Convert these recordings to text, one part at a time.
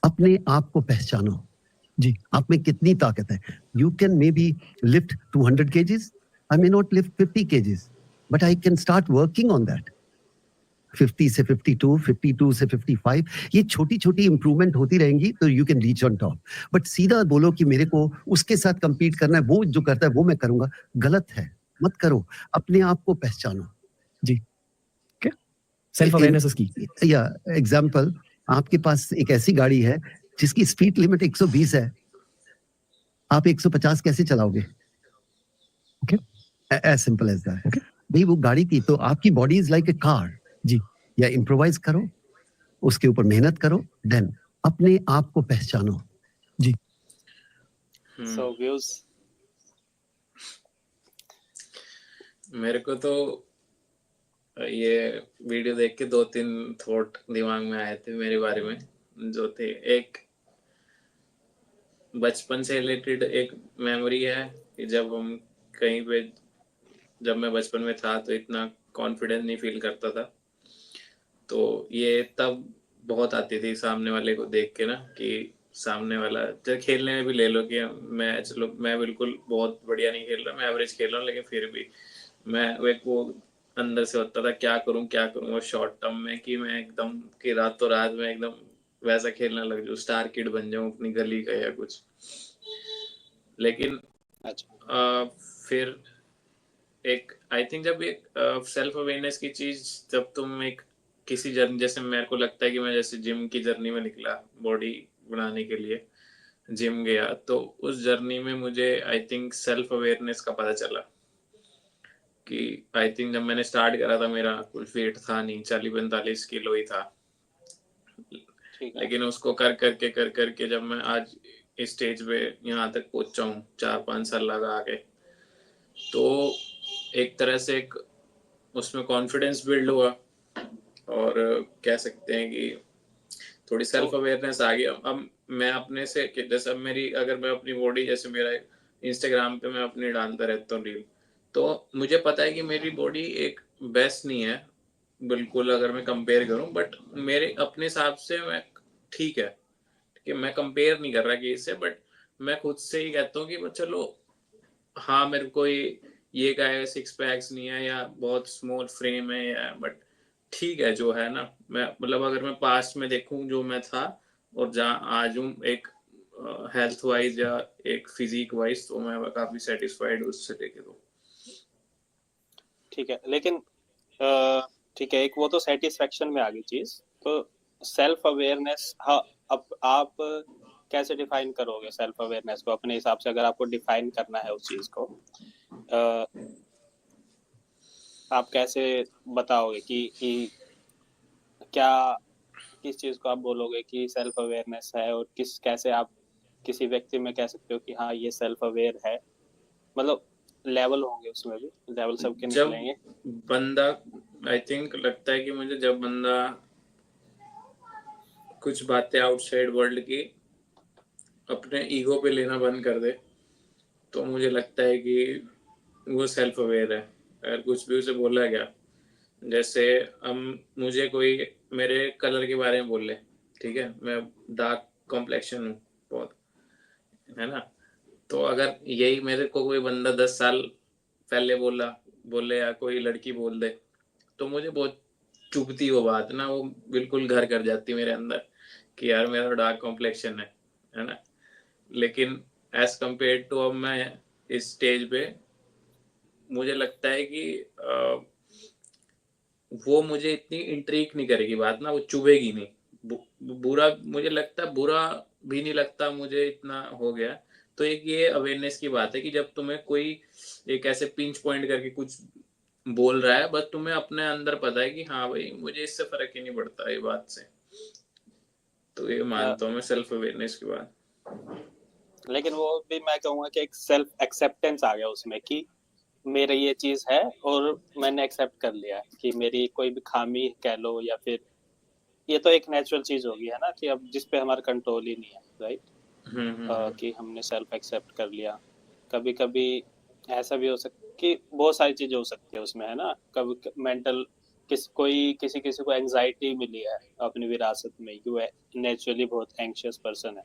अपने आप को पहचानो जी, आप में कितनी ताकत है। You can may be lift 200 kgs, I may not lift 50 kgs, but I can start working on that. 50 से 52, 52 से 55, ये छोटी छोटी इंप्रूवमेंट होती रहेंगी तो you can reach on top. But सीधा बोलो कि मेरे को उसके साथ compete करना है, वो जो करता है वो मैं करूंगा, गलत है, मत करो। अपने आप को पहचानो जी। Self awareness is key। या एग्जाम्पल, आपके पास एक ऐसी गाड़ी है जिसकी स्पीड लिमिट 120 है, आप 150 कैसे चलाओगे? Okay, as simple as that. Okay, भाई वो गाड़ी की, तो आपकी body is like a car जी। या इम्प्रोवाइज करो, उसके ऊपर मेहनत करो, देन अपने आप को पहचानो जी। सो व्यूज मेरे को तो ये वीडियो देख के 2-3 थॉट दिमाग में आए थे मेरे बारे में, जो थे, एक बचपन से रिलेटेड एक मेमोरी है कि जब हम कहीं पे, जब मैं बचपन में था तो इतना कॉन्फिडेंस नहीं फील करता था, तो ये तब बहुत आती थी सामने वाले को देख के ना, कि सामने वाला, जब खेलने में भी ले लो कि मैं बिल्कुल बहुत बढ़िया नहीं खेल रहा, मैं एवरेज खेल रहा हूँ, लेकिन फिर भी मैं वो अंदर से होता था क्या करूँ वो शॉर्ट टर्म में, कि मैं एकदम कि रातों रात में एकदम वैसा खेलने लग जाऊँ, स्टार किड बन जाऊँ अपनी गली का या कुछ। लेकिन फिर एक आई थिंक जब एक सेल्फ अवेयरनेस की चीज, जब तुम एक किसी जर्नी, जैसे मेरे को लगता है कि मैं जैसे जिम की जर्नी में निकला बॉडी बनाने के लिए, जिम गया, तो उस जर्नी में मुझे आई थिंक सेल्फ अवेयरनेस का पता चला कि आई थिंक जब मैंने स्टार्ट करा था, मेरा कुछ वेट था नहीं, 40-45 किलो ही था, लेकिन उसको कर करके जब मैं आज इस स्टेज पे यहाँ तक पहुंचा हूँ 4-5 साल लगा आके, तो एक तरह से एक उसमें कॉन्फिडेंस बिल्ड हुआ, और कह सकते हैं कि थोड़ी सेल्फ अवेयरनेस आ गई। अब मैं अपने से, जैसे अब मेरी, अगर मैं अपनी बॉडी, जैसे मेरा इंस्टाग्राम पे मैं अपनी डालता रहता हूँ रील, तो मुझे पता है कि मेरी बॉडी एक बेस्ट नहीं है बिल्कुल, अगर मैं कंपेयर करूं, बट मेरे अपने हिसाब से मैं ठीक है, कि मैं कंपेयर नहीं कर रहा कि इससे, बट मैं खुद से ही कहता हूँ कि चलो हाँ, मेरे को ये का है 6 पैक्स नहीं है या बहुत स्मॉल फ्रेम है, या बट ठीक है जो है ना। मैं मतलब अगर मैं पास्ट में देखूं जो मैं था और जहाँ आज हूँ, एक हेल्थ वाइज या एक फिजिक वाइज, तो मैं काफी सेटिस्फाइड उससे लेके। तो ठीक है, लेकिन ठीक है, एक वो तो सेटिस्फेक्शन में आ गई चीज, तो सेल्फ अवेयरनेस, हाँ, अब आप कैसे डिफाइन करोगे सेल्फ अवेयरनेस को अपने हिसाब से? अगर आपको डिफाइन करना है उस चीज को, आप कैसे बताओगे कि क्या, किस चीज को आप बोलोगे कि सेल्फ अवेयरनेस है, और कैसे आप किसी व्यक्ति में कह सकते हो कि हाँ ये सेल्फ अवेयर है? मतलब लेवल होंगे उसमें भी, लेवल सबके निकलेंगे। बंदा, आई थिंक लगता है कि मुझे, जब बंदा कुछ बातें आउटसाइड वर्ल्ड की अपने ईगो पे लेना बंद कर दे, तो मुझे लगता है कि वो सेल्फ अवेयर है। अगर कुछ भी उसे बोला गया, जैसे हम, मुझे कोई मेरे कलर के बारे में बोल ले, ठीक है, मैं डार्क कॉम्प्लेक्शन हूँ बहुत, है ना, तो अगर यही मेरे को कोई बंदा 10 साल पहले बोले या कोई लड़की बोल दे, तो मुझे बहुत चुभती वो बात ना, वो बिल्कुल घर कर जाती मेरे अंदर कि यार मेरा डार्क कॉम्प्लेक्शन है ना। लेकिन एज कम्पेयर टू अब मैं इस स्टेज पे, मुझे लगता है कि वो मुझे इतनी इंट्रीक नहीं करेगी बात ना, वो चुभेगी नहीं। बुरा, मुझे लगता है बुरा भी नहीं लगता मुझे, इतना हो गया। तो एक ये अवेयरनेस की बात है कि जब तुम्हें कोई एक ऐसे पिंच पॉइंट करके कुछ बोल रहा है, बस तुम्हें अपने अंदर पता है कि हाँ भाई, मुझे इससे फर्क ही नहीं पड़ता ये बात से। तो ये मानता हूँ मैं सेल्फ अवेयरनेस की बात। लेकिन वो भी मैं कहूँगा कि एक सेल्फ एक्सेप्टेंस आ गया उसमें कि मेरा ये चीज है और मैंने एक्सेप्ट कर लिया है कि मेरी कोई भी खामी कह लो, या फिर ये तो एक नेचुरल चीज होगी, है ना, कि अब जिस पे हमारा कंट्रोल ही नहीं है, राइट? कि हमने सेल्फ एक्सेप्ट कर लिया। कभी कभी ऐसा भी हो सकता कि बहुत सारी चीजें हो सकती है उसमें, है ना, कभी मेंटल किसी किसी को एंजाइटी मिली है अपनी विरासत में, कि वो नेचुरली बहुत एंग्शियस पर्सन है,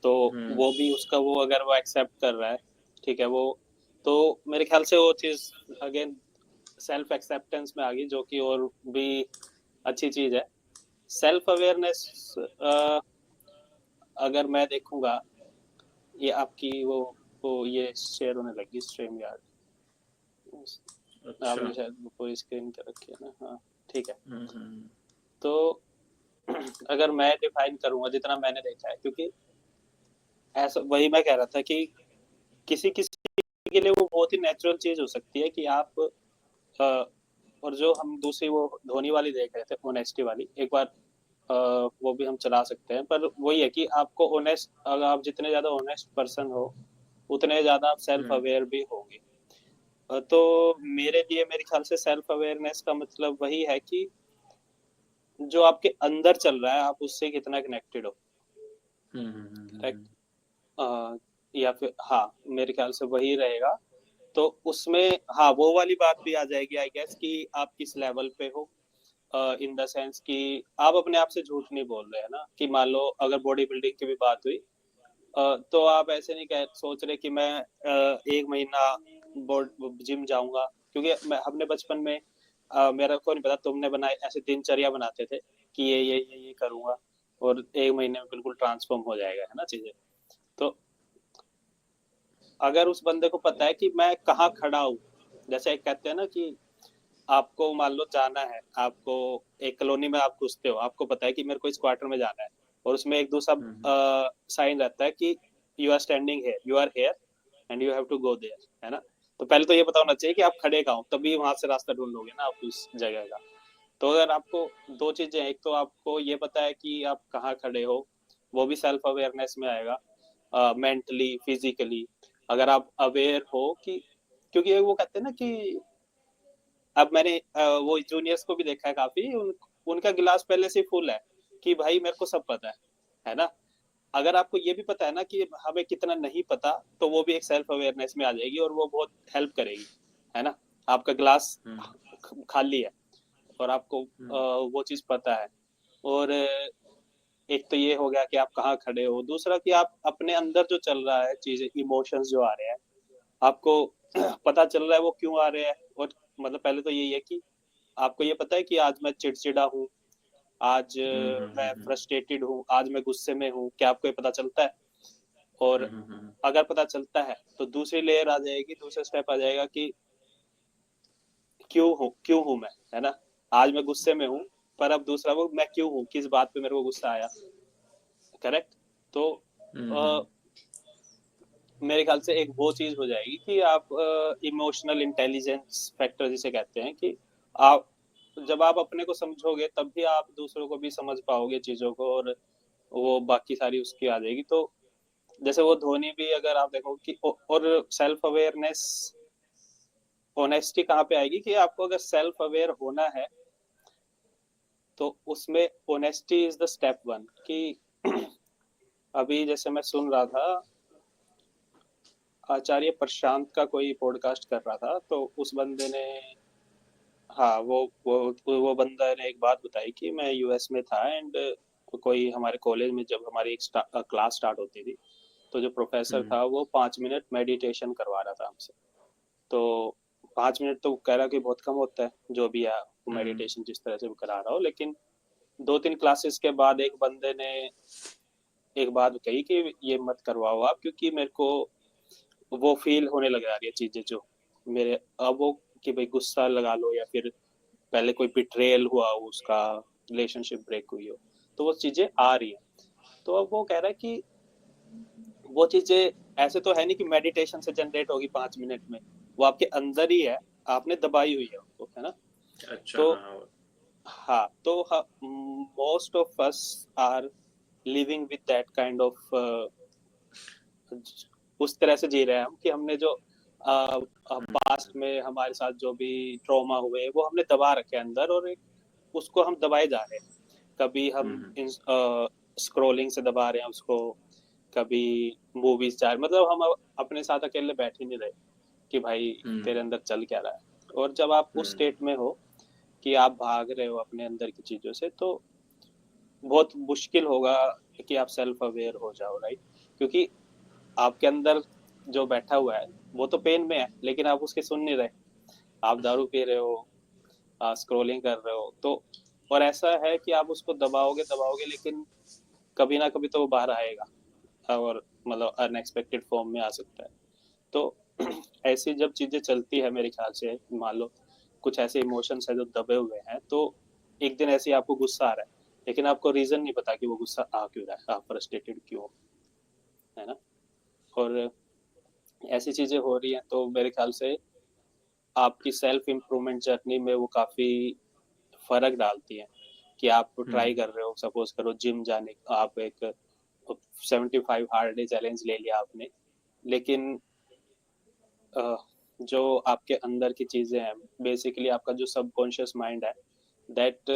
तो वो भी उसका वो अगर वो एक्सेप्ट कर रहा है, ठीक है, वो तो मेरे ख्याल से वो चीज अगेन सेल्फ एक्सेप्टेंस में आ गई, जो कि और भी अच्छी चीज है। सेल्फ अवेयरनेस अगर मैं देखूंगा, ये आपकी वो ये शेयर होने लगी स्ट्रीम यार, अच्छा। आपने शायद पूरी स्क्रीन कर रखी है ना, हाँ ठीक है। हम्म। तो अगर मैं डिफाइन करूंगा जितना मैंने देखा है, क्योंकि ऐसा वही मैं कह रहा था कि किसी किसी के लिए वो बहुत ही नेचुरल चीज हो सकती है कि आप और जो हम दूसरी वो धोनी वाली देख रहे थे, ऑनेस्टी वाली, एक बार वो भी हम चला सकते हैं, पर वही है कि आपको ऑनेस्ट, अगर आप जितने ज्यादा ऑनेस्ट पर्सन हो उतने ज्यादा आप सेल्फ अवेयर भी होंगे। तो मेरे लिए मेरे ख्याल से सेल्फ अवेयरनेस का मतलब वही है कि जो आपके अंदर चल रहा है आप उससे कितना कनेक्टेड हो, करेक्ट, या फिर हाँ मेरे ख्याल से वही रहेगा। तो उसमें हाँ वो वाली बात भी आ जाएगी आई गेस, कि आप किस लेवल पे हो, इन द सेंस कि आप अपने आप से झूठ नहीं बोल रहे हैं ना, कि मान लो अगर बॉडी बिल्डिंग की भी बात हुई, तो आप ऐसे नहीं कह सोच रहे कि मैं 1 महीना जिम जाऊंगा, क्योंकि मैं अपने बचपन में मेरा को नहीं पता, तुमने बनाए ऐसे दिनचर्या बनाते थे कि ये करूंगा और 1 महीने में बिल्कुल ट्रांसफॉर्म हो जाएगा, है ना चीजें। तो अगर उस बंदे को पता है कि मैं कहाँ खड़ा हूँ, जैसे एक कहते हैं ना कि आपको मान लो जाना है, आपको एक कॉलोनी में आप घुसते हो, आपको पता है कि मेरे को इस क्वार्टर में जाना है, और उसमें एक दूसरा साइन रहता है कि you are standing here, you are here and you have to go there, है ना। तो पहले तो ये पता होना चाहिए कि आप खड़े कहाँ हो, तभी वहां से रास्ता ढूंढोगे ना आप उस जगह का। तो अगर आपको दो चीजें, एक तो आपको ये पता है कि आप कहाँ खड़े हो, वो भी सेल्फ अवेयरनेस में आएगा, मेंटली फिजिकली अगर आप अवेयर हो कि, क्योंकि वो कहते हैं ना कि अब मैंने वो जूनियर्स को भी देखा है काफी, उनका गिलास पहले से फुल है कि भाई मेरे को सब पता है ना। अगर आपको ये भी पता है ना कि हमें कितना नहीं पता, तो वो भी एक सेल्फ अवेयरनेस में आ जाएगी और वो बहुत हेल्प करेगी, है ना। आपका ग्लास खाली है और आपको वो चीज पता है, और एक तो ये हो गया कि आप कहाँ खड़े हो, दूसरा कि आप अपने अंदर जो चल रहा है चीजें, इमोशंस जो आ रहे हैं आपको पता चल रहा है वो क्यों आ रहे हैं। और मतलब पहले तो यही है कि आपको ये पता है कि आज मैं चिड़चिड़ा हूँ, आज मैं फ्रस्ट्रेटेड हूँ, आज मैं गुस्से में हूँ, क्या आपको ये पता चलता है। और अगर पता चलता है तो दूसरी लेयर आ जाएगी, दूसरा स्टेप आ जाएगा कि क्यों हूँ मैं, है ना। आज मैं गुस्से में हूँ, पर अब दूसरा वो मैं क्यों हूँ, किस बात पे मेरे को गुस्सा आया, करेक्ट। तो मेरे ख्याल से एक वो चीज हो जाएगी कि आप इमोशनल इंटेलिजेंस फैक्टर जिसे कहते हैं, कि आप जब आप अपने को समझोगे तब भी आप दूसरों को भी समझ पाओगे चीजों को, और वो बाकी सारी उसकी आ जाएगी। तो जैसे वो धोनी भी अगर आप देखो कि और सेल्फ अवेयरनेस ऑनेस्टी कहाँ पे आएगी, कि आपको अगर सेल्फ अवेयर होना है तो उसमें honesty is the step one. कि अभी जैसे मैं सुन रहा था, आचार्य प्रशांत का कोई पॉडकास्ट कर रहा था, तो उस बंदे ने, हाँ वो बंदा ने एक बात बताई कि मैं यूएस में था, एंड कोई हमारे कॉलेज में जब हमारी एक क्लास स्टार्ट होती थी, तो जो प्रोफेसर था वो 5 मिनट मेडिटेशन करवा रहा था हमसे। तो 5 मिनट तो कह रहा कि बहुत कम होता है, जो भी है मेडिटेशन जिस तरह से भी करा रहा हो, लेकिन 2-3 क्लासेस के बाद एक बंदे ने एक बात कही कि ये मत करवाओ आप, क्योंकि मेरे को वो फील होने लग रही है चीजें जो मेरे, अब वो कि भाई गुस्सा लगा लो या फिर पहले कोई बिट्रेयल हुआ हो, उसका रिलेशनशिप ब्रेक हुई हो, तो वो चीजें आ रही है। तो अब वो कह रहा है कि वो चीजें ऐसे तो है नहीं कि मेडिटेशन से जनरेट होगी 5 मिनट में, वो आपके अंदर ही है, आपने दबाई हुई है उनको, है ना। अच्छा। तो हाँ। हाँ, तो most of us are living with that kind of, उस तरह से जी रहे हैं हम कि हमने जो पास्ट में हमारे साथ जो भी ट्रॉमा हुए वो हमने दबा रखे अंदर, और एक उसको हम दबाए जा रहे हैं। कभी हम स्क्रोलिंग से दबा रहे हैं उसको, कभी मूवीज जा रहे, मतलब हम अपने साथ अकेले बैठ ही नहीं रहे कि भाई तेरे अंदर चल क्या रहा है। और जब आप उस स्टेट में हो कि आप भाग रहे हो अपने अंदर की चीजों से, तो बहुत मुश्किल होगा कि आप सेल्फ अवेयर हो जाओ, राइट? क्योंकि आपके अंदर जो बैठा हुआ है वो तो पेन में है, लेकिन आप उसके सुन नहीं रहे। आप दारू पी रहे हो, स्क्रॉलिंग कर रहे हो, तो और ऐसा है कि आप उसको दबाओगे दबाओगे, लेकिन कभी ना कभी तो वो बाहर आएगा, और मतलब अनएक्सपेक्टेड फॉर्म में आ सकता है। तो ऐसी जब चीजें चलती है, मेरे ख्याल से मान लो कुछ ऐसे इमोशंस है जो दबे हुए हैं, तो एक दिन ऐसे ही आपको गुस्सा आ रहा है, लेकिन आपको रीजन नहीं पता कि वो गुस्सा आ क्यों रहा है, आप फ्रस्ट्रेटेड क्यों हो, है ना? और ऐसी चीजें हो रही हैं, तो मेरे ख्याल से आपकी सेल्फ इम्प्रूवमेंट जर्नी में वो काफी फर्क डालती है। कि आप ट्राई कर रहे हो, सपोज करो जिम जाने, आप एक 75 हार्ड डे चैलेंज ले लिया आपने, लेकिन अ, जो आपके अंदर की चीजें हैं, बेसिकली आपका जो सबकॉन्शियस माइंड है, that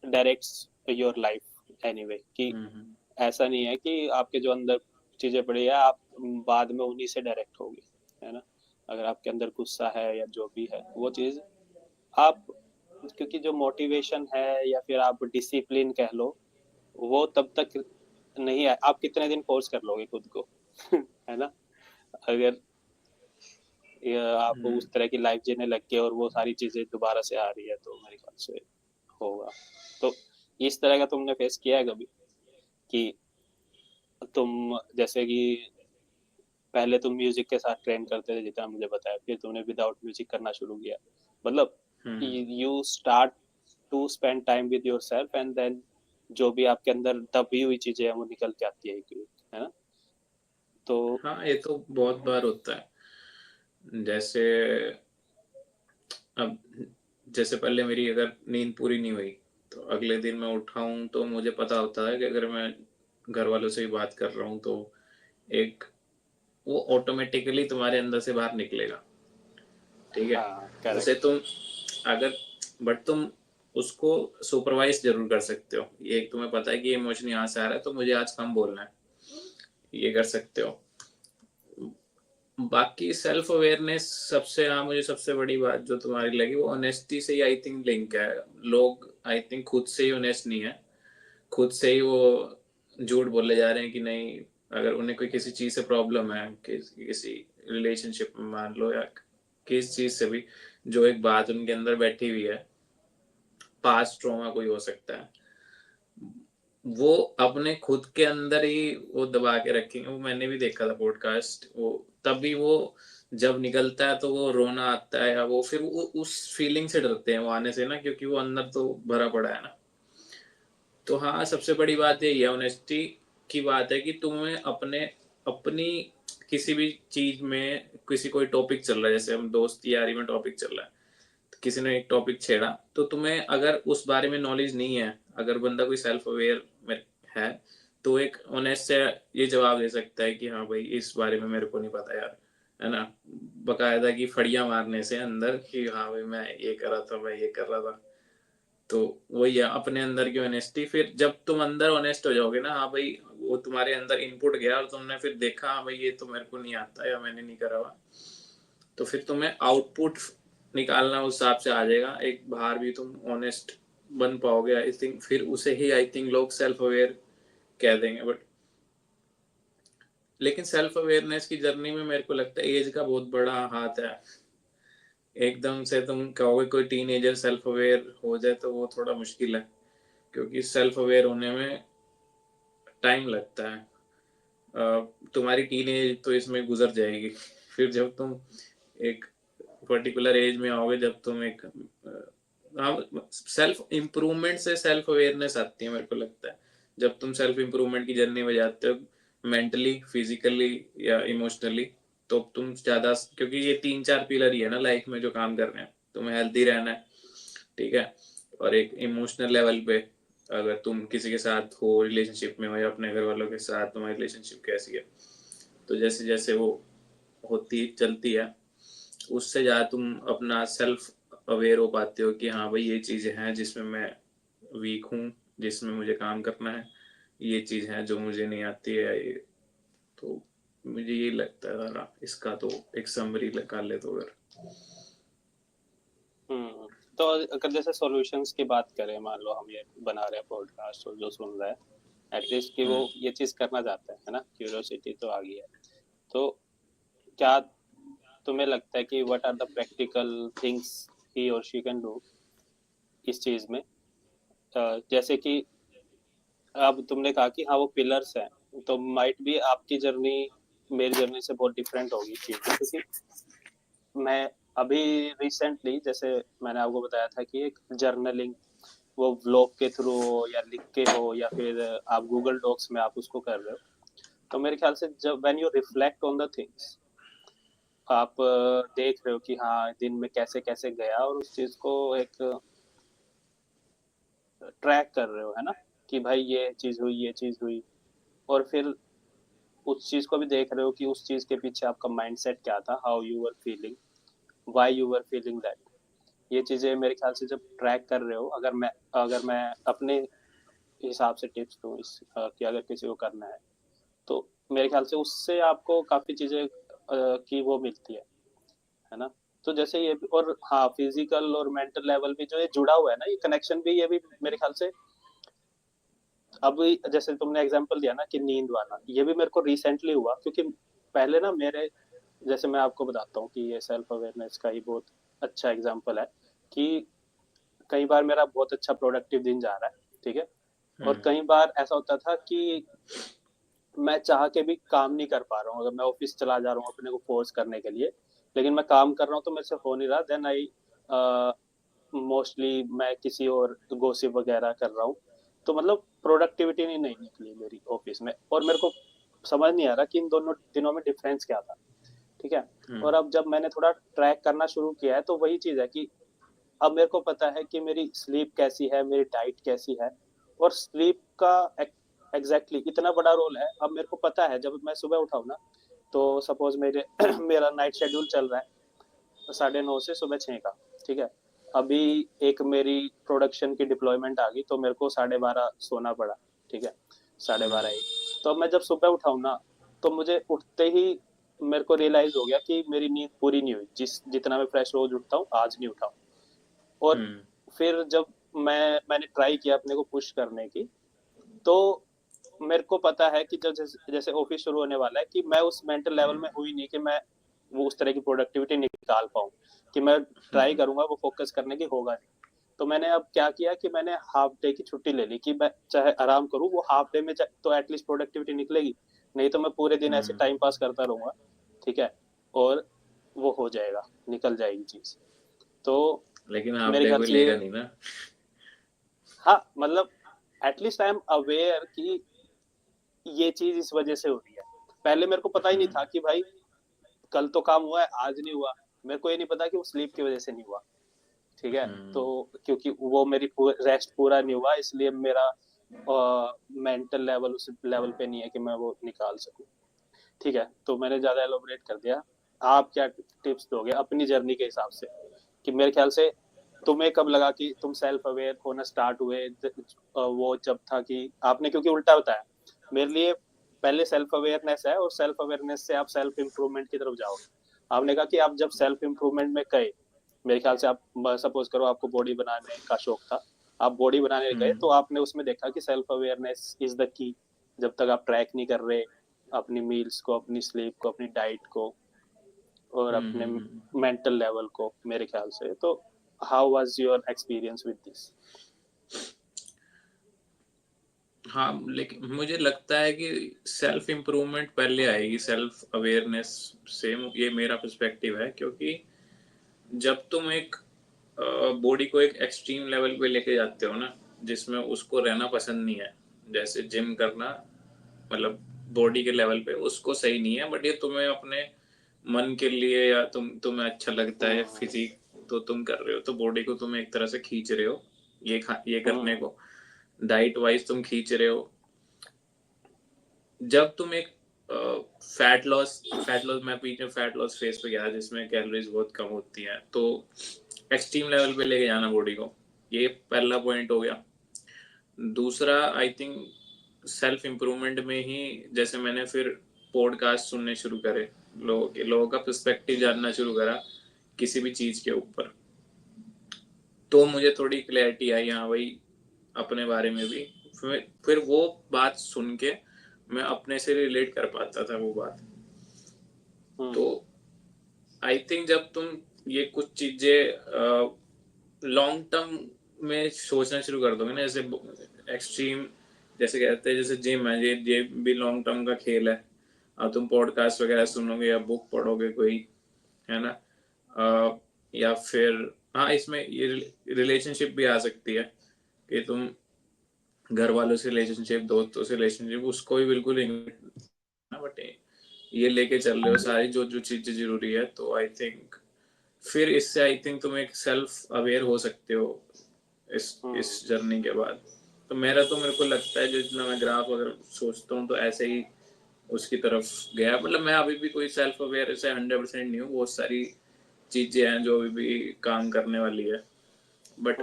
directs your life anyway, कि ऐसा नहीं है कि आपके जो अंदर चीजें पड़ी है आप बाद में उन्हीं से डायरेक्ट होगी, है ना? अगर आपके अंदर गुस्सा है या जो भी है वो चीज आप, क्योंकि जो मोटिवेशन है या फिर आप डिसिप्लिन कह लो, वो तब तक नहीं है। आप कितने दिन फोर्स कर लोगे खुद को है ना? अगर आप उस तरह की लाइफ जीने लग के और वो सारी चीजें दोबारा से आ रही है, तो मेरे ख्याल से होगा। तो इस तरह का तुमने फेस किया है कभी, कि तुम जैसे कि पहले तुम म्यूजिक के साथ ट्रेन करते थे जितना मुझे बताया, फिर तुमने विदाउट म्यूजिक करना शुरू किया, मतलब you start to spend time with your self, and then जो भी आपके अंदर दबी हुई चीजें हैं वो निकल के आती है ना? तो हाँ, ये तो बहुत बार होता है। जैसे अब, जैसे पहले मेरी अगर नींद पूरी नहीं हुई, तो अगले दिन मैं उठा हूँ तो मुझे पता होता है कि अगर मैं घर वालों से भी बात कर रहा हूँ तो एक वो ऑटोमेटिकली तुम्हारे अंदर से बाहर निकलेगा, ठीक है? हाँ, उसे करेक्ट। तुम अगर बट तुम उसको सुपरवाइज जरूर कर सकते हो। ये एक तुम्हें पता है कि इमोशन यहाँ से आ रहा है तो मुझे आज कम बोलना है, ये कर सकते हो। बाकी सेल्फ अवेयरनेस सबसे, हाँ, मुझे सबसे बड़ी बात जो तुम्हारी लगी वो ऑनेस्टी से ही आई थिंक लिंक है। लोग आई थिंक खुद से ही ऑनेस्ट नहीं है, खुद से ही वो झूठ बोले जा रहे हैं कि नहीं। अगर उन्हें कोई किसी चीज से प्रॉब्लम है, किसी रिलेशनशिप में मान लो, या किस चीज से भी, जो एक बात उनके अंदर बैठी हुई है, पास्ट ट्रॉमा कोई हो सकता है, वो अपने खुद के अंदर ही वो दबा के रखेंगे। वो मैंने भी देखा था पॉडकास्ट, वो तभी वो जब निकलता है तो वो रोना आता है, या वो फिर वो उस फीलिंग से डरते हैं वो आने से ना, क्योंकि वो अंदर तो भरा पड़ा है ना। तो हाँ, सबसे बड़ी बात यही है, ऑनेस्टी की बात है कि तुम्हें अपने अपनी किसी भी चीज में, किसी कोई टॉपिक चल रहा है, जैसे हम दोस्त यारी में टॉपिक चल रहा है, तो किसी ने एक टॉपिक छेड़ा, तो तुम्हें अगर उस बारे में नॉलेज नहीं है, अगर बंदा कोई सेल्फ अवेयर में है, तो एक ऑनेस्ट से ये जवाब दे सकता है कि हाँ भाई, इस बारे में मेरे को नहीं पता यार, है ना? बकायदा की फड़ियां मारने से अंदर कि हाँ भाई, मैं ये कर रहा था, मैं ये कर रहा था। तो वही है, अपने अंदर की ऑनेस्टी। फिर जब तुम अंदर ऑनेस्ट हो जाओगे ना, हाँ भाई, वो तुम्हारे अंदर इनपुट गया और तुमने फिर देखा, हाँ भाई ये तो मेरे को नहीं आता या मैंने नहीं करा हुआ, तो फिर तुम्हें आउटपुट निकालना उस हिसाब से आ जाएगा, एक बाहर भी तुम ऑनेस्ट बन पाओगे आई थिंक। फिर उसे ही आई थिंक लोग सेल्फ अवेयर कह देंगे। बट लेकिन सेल्फ अवेयरनेस की जर्नी में मेरे को लगता है एज का बहुत बड़ा हाथ है। एकदम से तुम कहोगे कोई टीनेजर सेल्फ अवेयर हो जाए तो वो थोड़ा मुश्किल है, क्योंकि सेल्फ अवेयर होने में टाइम लगता है। तुम्हारी टीनेज तो इसमें गुजर जाएगी, फिर जब तुम एक पर्टिकुलर एज में आओगे, जब तुम एक सेल्फ इम्प्रूवमेंट से सेल्फ अवेयरनेस आती है मेरे को लगता है। जब तुम सेल्फ इम्प्रूवमेंट की जर्नी में जाते हो, मेंटली, फिजिकली या इमोशनली, तो तुम ज्यादा, क्योंकि ये 3-4 पिलर ही है ना लाइफ में जो काम कर रहे हैं। तुम्हें हेल्दी रहना है, ठीक है, और एक इमोशनल लेवल पे, अगर तुम किसी के साथ हो, रिलेशनशिप में हो या अपने घर वालों के साथ, तुम्हारी रिलेशनशिप कैसी है, तो जैसे जैसे वो होती चलती है, उससे ज़्यादा तुम अपना सेल्फ अवेयर हो पाते हो कि हाँ भाई, ये चीज़ें हैं जिसमें मैं वीक हूँ, जिसमें मुझे काम करना है, ये चीज़ है जो मुझे नहीं आती है, ये। तो मुझे ये लगता है सारा इसका तो एक समरी निकाल ले तो। अगर हम्म तो अगर जैसे सॉल्यूशंस की बात करें, मान लो हम ये बना रहे हैं पॉडकास्ट और जो सुन रहा है एटलीस्ट कि वो ये चीज करना चाहता है ना, क्यूरियोसिटी तो आ गई है, तो क्या तुम्हें लगता है कि what are the practical things he और शी कैन डू इस चीज में? जैसे कि अब तुमने कहा कि हाँ वो पिलर्स हैं, तो माइट भी आपकी जर्नी मेरी जर्नी से बहुत डिफरेंट होगी चीज, क्योंकि मैं अभी रिसेंटली, जैसे मैंने आपको बताया था कि एक जर्नलिंग, वो व्लॉग के थ्रू हो या लिख के हो या फिर आप गूगल डॉक्स में आप उसको कर रहे हो, तो मेरे ख्याल से जब when you reflect on the things, आप देख रहे हो कि हाँ दिन में कैसे कैसे गया और उस चीज को एक ट्रैक कर रहे हो, है ना, कि भाई ये चीज हुई, ये चीज हुई, और फिर उस चीज को भी देख रहे हो कि उस चीज के पीछे आपका माइंडसेट क्या था, how you were feeling, why you were feeling that. ये चीजें मेरे ख्याल से जब ट्रैक कर रहे हो, अगर मैं अपने हिसाब से टिप्स दूं इस कि अगर किसी को करना है, तो मेरे ख्याल से उससे आपको काफी चीजें की वो मिलती है ना। तो जैसे ये और हाँ फिजिकल और मेंटल लेवल भी जो ये जुड़ा हुआ है ना, ये कनेक्शन भी, ये भी मेरे ख्याल से अब जैसे तुमने एग्जांपल दिया ना कि नींद वाला, ये भी मेरे को रिसेंटली हुआ, क्योंकि पहले ना मेरे, जैसे मैं आपको बताता हूँ कि ये सेल्फ अवेयरनेस का ही बहुत अच्छा एग्जांपल है कि कई बार मेरा बहुत अच्छा प्रोडक्टिव दिन जा रहा है, ठीक है, और कई बार ऐसा होता था कि मैं चाह के भी काम नहीं कर पा रहा हूँ, अगर मैं ऑफिस चला जा रहा हूँ अपने को फोर्स करने के लिए, लेकिन मैं काम कर रहा हूँ तो मेरे से हो नहीं रहा, देन आई मोस्टली मैं किसी और गोसिप वगैरह कर रहा हूँ, तो मतलब प्रोडक्टिविटी नहीं निकली मेरी ऑफिस में, और मेरे को समझ नहीं आ रहा कि इन दोनों दिनों में डिफरेंस क्या था, ठीक है। और अब जब मैंने थोड़ा ट्रैक करना शुरू किया है, तो वही चीज है कि अब मेरे को पता है कि मेरी स्लीप कैसी है, मेरी डाइट कैसी है, और स्लीप का एग्जैक्टली इतना बड़ा रोल है। अब मेरे को पता है जब मैं सुबह उठाऊँ ना, तो सपोज मेरे मेरा नाइट शेड्यूल चल रहा है 9:30 से सुबह 6 का, ठीक है, अभी एक मेरी प्रोडक्शन की डिप्लॉयमेंट आ गई तो मेरे को 12:30 सोना पड़ा, ठीक है, 12:30 एक, तो अब मैं जब सुबह उठाऊँ ना, तो मुझे उठते ही मेरे को रियलाइज हो गया कि मेरी नींद पूरी नहीं हुई, जितना मैं फ्रेश रोज उठता हूँ आज नहीं उठा हूँ। और फिर जब मैंने ट्राई किया अपने को पुश करने की, तो मेरे को पता है कि जब जैसे ऑफिस शुरू होने वाला है कि मैं उस मेंटल लेवल में हुई नहीं कि मैं वो उस तरह की प्रोडक्टिविटी निकाल पाऊँ, कि मैं ट्राई करूंगा वो फोकस करने की, होगा नहीं। तो मैंने अब क्या किया कि मैंने हाफ डे की छुट्टी ले ली कि मैं चाहे आराम करूं, वो हाफ डे में तो एटलीस्ट प्रोडक्टिविटी निकलेगी, नहीं तो मैं पूरे दिन ऐसे टाइम पास करता रहूंगा, ठीक है, और वो हो जाएगा, निकल जाएगी चीज। तो लेकिन हाफ मेरे डे ख्याल कोई से ये, लेगा नहीं ना। हाँ मतलब एटलीस्ट आई एम अवेयर कि ये चीज इस वजह से हो रही है। पहले मेरे को पता ही नहीं था कि भाई कल तो काम हुआ है आज नहीं हुआ, मेरे को ये नहीं पता कि वो स्लीप की वजह से नहीं हुआ, ठीक है, तो क्योंकि वो मेरी रेस्ट पूरा नहीं हुआ, इसलिए मेरा मेंटल लेवल उस लेवल पे नहीं है कि मैं वो निकाल सकूं, ठीक है। तो मैंने ज्यादा एलोबरेट कर दिया, आप क्या टिप्स दोगे अपनी जर्नी के हिसाब से, कि मेरे ख्याल से तुम्हें कब लगा कि तुम सेल्फ अवेयर होना स्टार्ट हुए, वो जब था कि आपने, क्योंकि उल्टा बताया मेरे लिए, पहले सेल्फ अवेयरनेस है और सेल्फ अवेयरनेस से आप सेल्फ इम्प्रूवमेंट की तरफ जाओगे। आपने कहा कि आप जब सेल्फ इम्प्रूवमेंट में गए, मेरे ख्याल से आप सपोज करो आपको बॉडी बनाने का शौक था, आप बॉडी बनाने गए तो आपने उसमें देखा कि self awareness is the key. जब तक आप ट्रैक नहीं कर रहे अपनी मील्स को, अपनी स्लीप को, अपनी डाइट को, और अपने मेंटल लेवल को, मेरे ख्याल से तो how was your experience with this? हाँ, लेकिन मुझे लगता है कि सेल्फ इम्प्रूवमेंट पहले आएगी सेल्फ अवेयरनेस से, ये मेरा पर्सपेक्टिव है। क्योंकि जब तुम एक बॉडी को एक एक्सट्रीम लेवल पे लेके जाते हो ना, जिसमें उसको रहना पसंद नहीं है, जैसे जिम करना, मतलब बॉडी के लेवल पे उसको सही नहीं है, बट ये तुम्हें अपने मन के लिए या तुम्हें अच्छा लगता है फिजिक, तो तुम कर रहे हो, तो बॉडी को तुम एक तरह से खींच रहे हो ये करने को, डाइट वाइज तुम खींच रहे हो। जब तुम एक फैट लॉस मैं पीछे फैट लॉस फेज पे गया जिसमें कैलोरीज बहुत कम होती हैं, तो एक्सट्रीम लेवल पे लेके जाना बॉडी को, ये पहला पॉइंट हो गया। दूसरा, आई थिंक सेल्फ इम्प्रूवमेंट में ही जैसे मैंने फिर पॉडकास्ट सुनने शुरू करे, लोगों का पर्सपेक्टिव जानना शुरू करा किसी भी चीज के ऊपर, तो मुझे थोड़ी क्लैरिटी आई, हाँ भाई अपने बारे में भी। फिर वो बात सुन के मैं अपने से रिलेट कर पाता था वो बात। तो आई थिंक जब तुम ये कुछ चीजें लॉन्ग टर्म में सोचना शुरू कर दोगे ना, जैसे एक्सट्रीम, जैसे कहते हैं जैसे जिम है, ये भी लॉन्ग टर्म का खेल है। अब तुम पॉडकास्ट वगैरह सुनोगे या बुक पढ़ोगे कोई, है ना, या फिर हाँ इसमें ये रिलेशनशिप भी आ सकती है कि तुम घर वालों से रिलेशनशिप, दोस्तों से रिलेशनशिप, उसको भी बिल्कुल ना, बट ये लेके चल रहे हो सारी जो जो चीजें जरूरी है, तो आई थिंक फिर इससे आई थिंक तुम एक सेल्फ अवेयर हो सकते हो इस जर्नी के बाद। तो मेरे को लगता है, जो जितना मैं ग्राफ अगर सोचता हूँ तो ऐसे ही उसकी तरफ गया। मतलब मैं अभी भी कोई सेल्फ अवेयर से 100% नहीं हूँ, बहुत सारी चीजें हैं जो अभी भी काम करने वाली है, बट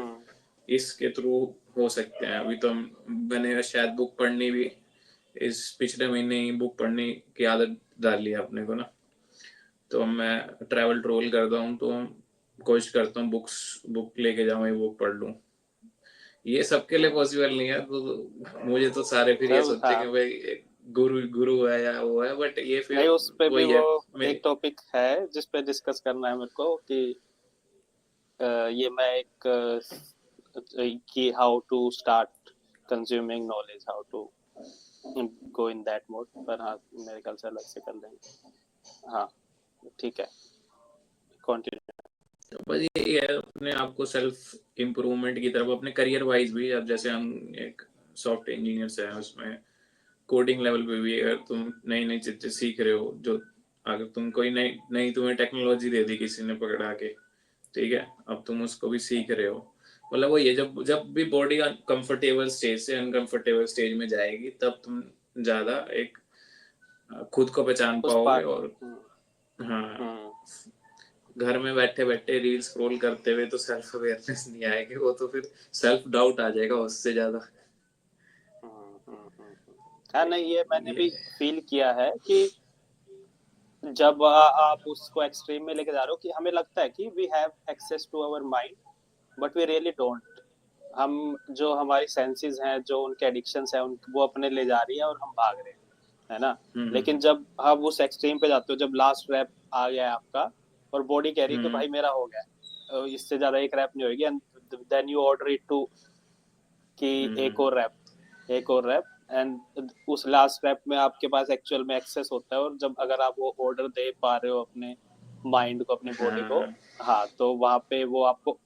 इसके थ्रू हो सकते हैं। अभी तो मैंने शायद बुक पढ़नी भी इस पिछले महीने ही बुक पढ़ने की आदत डाली है अपने को ना। तो मैं ट्रैवल ट्रोल करता हूँ तो कोशिश करता हूँ बुक लेके जाऊँ, बुक पढ़ लूँ। ये सबके लिए पॉसिबल नहीं है, तो मुझे तो सारे फिर ये सोचते हैं कि भाई एक गुरु गुरु है या वो है, बट ये फिर नहीं, उस पे भी वही वो है एक टॉपिक है जिस पे डिस्कस करना है मेरे को कि ये मैं एक कि how to start consuming knowledge, how to go in that mode. पर हाँ, मेरे ख्याल से अलग से कर लेंगे। हाँ ठीक है, कंटिन्यू। तो बस यही है, अपने आप को सेल्फ इम्प्रूवमेंट की तरफ, अपने करियर वाइज भी। अब जैसे हम एक सॉफ्टवेयर इंजीनियर हैं, उसमें कोडिंग लेवल पे भी अगर तुम नई नई चीजें सीख रहे हो, जो अगर तुम कोई नई नई तुम्हें टेक्नोलॉजी दे दी किसी ने पकड़ा के, ठीक है, अब तुम उसको भी सीख रहे हो। मतलब वो ये जब जब भी बॉडी कंफर्टेबल स्टेज से अनकंफर्टेबल स्टेज में जाएगी, तब तुम ज्यादा एक खुद को पहचान उस पाओगे। पार्ट। और हाँ, हम्म घर में बैठे बैठे रील स्क्रॉल करते हुए तो सेल्फ अवेयरनेस नहीं आएगी, वो तो फिर सेल्फ डाउट आ जाएगा उससे ज्यादा। हाँ, नहीं ये मैंने ये भी फील किया है कि जब आप उसको एक्सट्रीम में लेके जा रहे हो कि हमें लगता है कि we have access to our mind, but we really don't. हम जो हमारी सेंसेस हैं, जो उनके एडिक्शंस हैं, वो अपने ले जा रही है और हम भाग रहे हैं, है ना। लेकिन जब आप उस एक्सट्रीम पे जाते हो, जब लास्ट रैप आ गया है आपका और बॉडी कह रही है कि भाई मेरा हो गया, इससे ज्यादा एक रैप नहीं होगी, and then you order it to कि एक और रैप, एक और रैप, एंड उस लास्ट रैप में आपके पास एक्चुअल में एक्सेस होता है। और जब अगर आप वो ऑर्डर दे पा रहे हो अपने माइंड को, अपनी बॉडी को, हाँ। हाँ, तो वहां पे वो आपको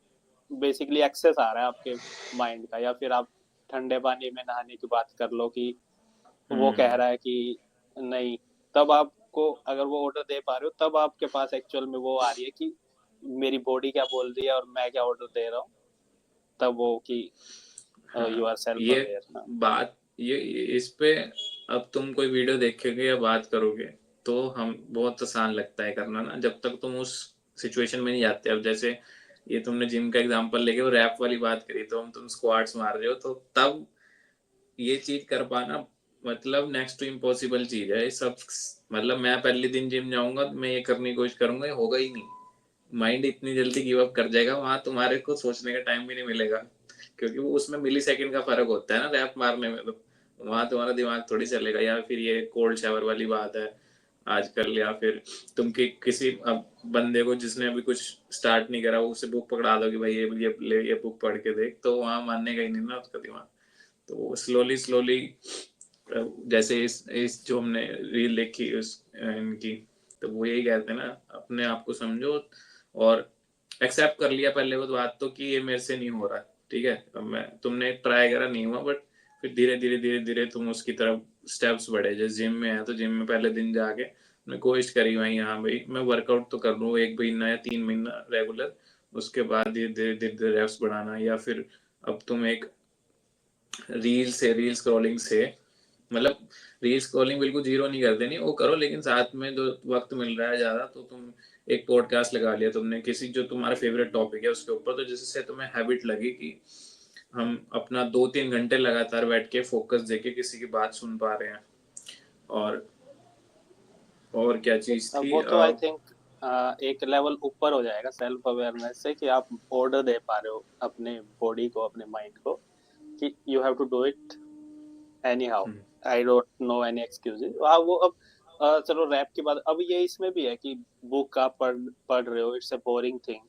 बेसिकली एक्सेस आ रहा है आपके माइंड का। या फिर आप ठंडे पानी में नहाने की बात कर लो कि वो कह रहा है कि नहीं, तब आपको अगर वो ऑर्डर दे पा रहे हो, तब आपके पास एक्चुअल में वो आ रही है कि मेरी बॉडी क्या बोल रही है और मैं क्या ऑर्डर दे रहा हूँ। तब वो कि यू हाँ आर सेल्फ ये अवेयर। बात, ये इस पे अब तुम कोई वीडियो देखेगे या बात करोगे तो हम बहुत आसान लगता है करना ना, जब तक तुम उस सिचुएशन में नहीं जाते। अब जैसे ये तुमने जिम का एग्जांपल लेके वो रैप वाली बात करी, तो हम तुम स्क्वाट्स मार रहे हो, तो तब ये चीज कर पाना मतलब नेक्स्ट टू इम्पॉसिबल चीज है ये सब। मतलब मैं पहले दिन जिम जाऊंगा, मैं ये करने की कोशिश करूंगा, ये होगा ही नहीं। माइंड इतनी जल्दी गिव अप कर जाएगा, वहां तुम्हारे को सोचने का टाइम भी नहीं मिलेगा, क्योंकि वो उसमें मिली सेकंड का फर्क होता है ना रैप मारने में। तो वहां तुम्हारा दिमाग थोड़ी चलेगा। या फिर ये कोल्ड शावर वाली बात है आजकल, या फिर तुम किसी अब बंदे को जिसने अभी कुछ स्टार्ट नहीं करा, उसे बुक पकड़ा दो कि भाई ये बुक पढ़ के देख, तो वहां मानने का ही नहीं ना उसका दिमाग। तो स्लोली स्लोली, जैसे इस जो हमने रील देखी उस इनकी, तो वो यही कहते हैं ना, अपने आप को समझो और एक्सेप्ट कर लिया पहले वो बात तो कि ये मेरे से नहीं हो रहा, ठीक है, अब मैं तुमने ट्राई करा नहीं हुआ, बट फिर धीरे धीरे धीरे धीरे तुम उसकी तरफ स्टेप्स बढ़े। जैसे जिम में है तो जिम में पहले दिन जाके मैं कोशिश करी भाई, हाँ भाई मैं वर्कआउट तो कर लूँ 1 महीना या 3 महीना रेगुलर, उसके बाद धीरे धीरे धीरे धीरे रेप्स बढ़ाना। या फिर अब तुम एक रील स्क्रॉलिंग से, मतलब रील स्क्रॉलिंग बिल्कुल जीरो नहीं कर देनी, वो करो, लेकिन साथ में जो वक्त मिल रहा है ज्यादा, तो तुम एक पॉडकास्ट लगा लिया तुमने किसी जो तुम्हारा फेवरेट टॉपिक है उसके ऊपर, तो जिससे तुम्हें हैबिट लगी कि हम अपना 2-3 घंटे लगातार बैठ के फोकस देके किसी की बात सुन पा रहे हैं। और और क्या चीज थी, वो तो आई थिंक एक लेवल ऊपर हो जाएगा सेल्फ अवेयरनेस से कि आप ऑर्डर दे पा रहे हो अपने बॉडी को, अपने माइंड को कि you have to do it anyhow, I don't know any excuses. वो अब चलो रैप की बात, अब ये इसमें भी है कि बुक आप पढ़ रहे हो, it's a boring thing.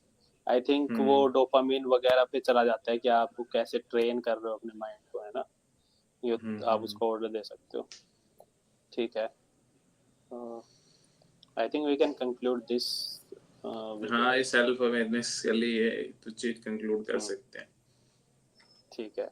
I think वो डोपामिन वगैरह पे चला जाता है कि आप कैसे ट्रेन कर रहे हो अपने माइंड को, है ना। ये आप उसको ऑर्डर दे सकते हो। ठीक है, I think we can conclude this हाँ, ये सेल्फ अवेयरनेस के लिए तो चीज कंक्लूड कर सकते हैं। ठीक है।